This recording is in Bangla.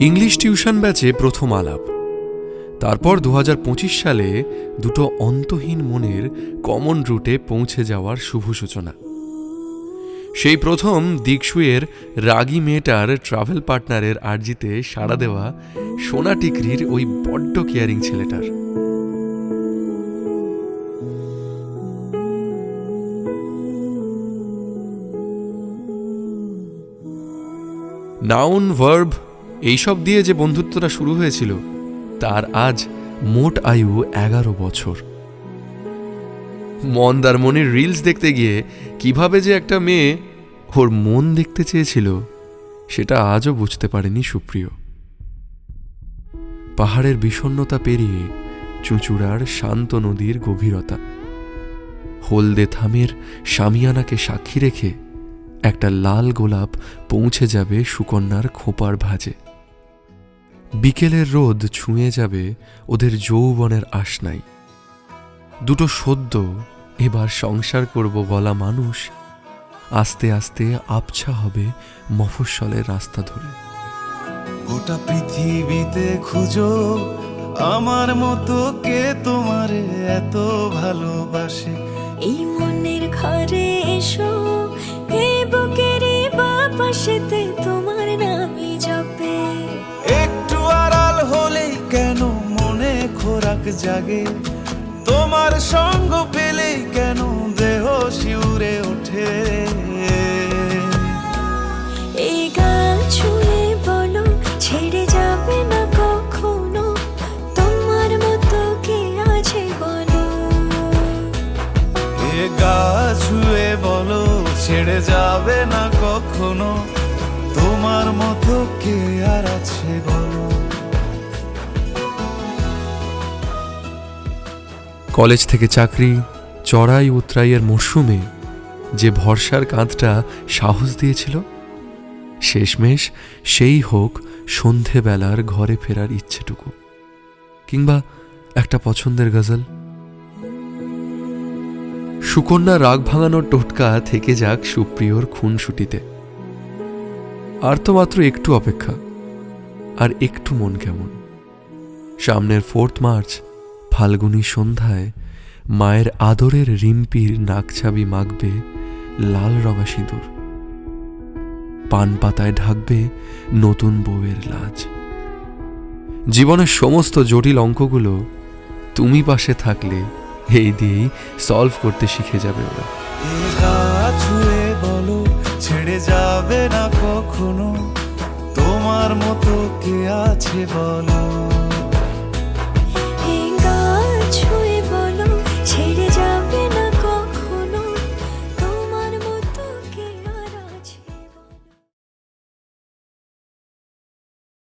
ইংলিশ টিউশন ব্যাচে প্রথম আলাপ, তারপর 2025 সালে দুটো অন্তহীন মনের কমন রুটে পৌঁছে যাওয়ার শুভ সূচনা। সেই প্রথম দিকসুয়ের রাগী মেয়েটার ট্রাভেল পার্টনারের আর্জিতে সাড়া দেওয়া সোনা টিকরির ওই বড্ড কেয়ারিং ছেলেটার। নাউন, ভার্ব এইসব দিয়ে যে বন্ধুত্বটা শুরু হয়েছিল তার আজ মোট আয়ু 11 বছর। মন্দারমণির রিলস দেখতে গিয়ে কিভাবে যে একটা মেয়ে ওর মন দেখতে চেয়েছিল সেটা আজও বুঝতে পারেনি সুপ্রিয়। পাহাড়ের বিষণ্ণতা পেরিয়ে চুঁচুড়ার শান্ত নদীর গভীরতা, হলদে থামের শামিয়ানাকে সাক্ষী রেখে একটা লাল গোলাপ পৌঁছে যাবে সুকন্যার খোঁপার ভাঁজে। বিকেলের রোদ ছুঁয়ে যাবে ওদের যৌবনের আশনাই। দুটো সদ্য এবার সংসার করব বলা মানুষ আস্তে আস্তে আবছা হবে মফস্বলের রাস্তা ধরে। গোটা পৃথিবীতে খুঁজো আমার মতো কে তোমারে এত ভালোবাসে। এই মনের ঘরে এসো, এই বুকেরই বাপাশেতে তোমার নামই জপে। একটু আড়াল হলেই কেন মনে খোরাক জাগে, তোমার সঙ্গ পেলেই কেন দেহ শিউরে ওঠে। এই গান ছুঁয়ে বলো ছেড়ে যাবে না কখনো, তোমার মতো কে আছে বলো। এ গা ছুঁয়ে বলো ছেড়ে যাবে না কখনো, তোমার মতো কে আর আছে বলো। কলেজ থেকে চাকরি, চড়াই উতরাইয়ের মরশুমে যে ভরসার কাঁধটা সাহস দিয়েছিল, শেষমেশ সেই হোক সন্ধেবেলার ঘরে ফেরার ইচ্ছেটুকু, কিংবা একটা পছন্দের গজল। সুকন্যা রাগ ভাঙানোর টোটকা থেকে যাক সুপ্রিয়র খুনসুটিতে। আর তো মাত্র একটু অপেক্ষা, আর একটু মন কেমন। সামনের 4 মার্চ ফাল্গুনী সন্ধ্যায় মায়ের আদরের রিম্পির নাকছাবি মাখবে লাল রঙা সিঁদুর, পান পাতায় ঢাকবে নতুন বউয়ের লাজ। জীবনের সমস্ত জটিল অঙ্কগুলো তুমি পাশে থাকলে এই দিয়েই সলভ করতে শিখে যাবে ওরা। এ গা ছুঁয়ে বলো ছেড়ে যাবে না কখনো, তোমার মতো কে আছে বলো।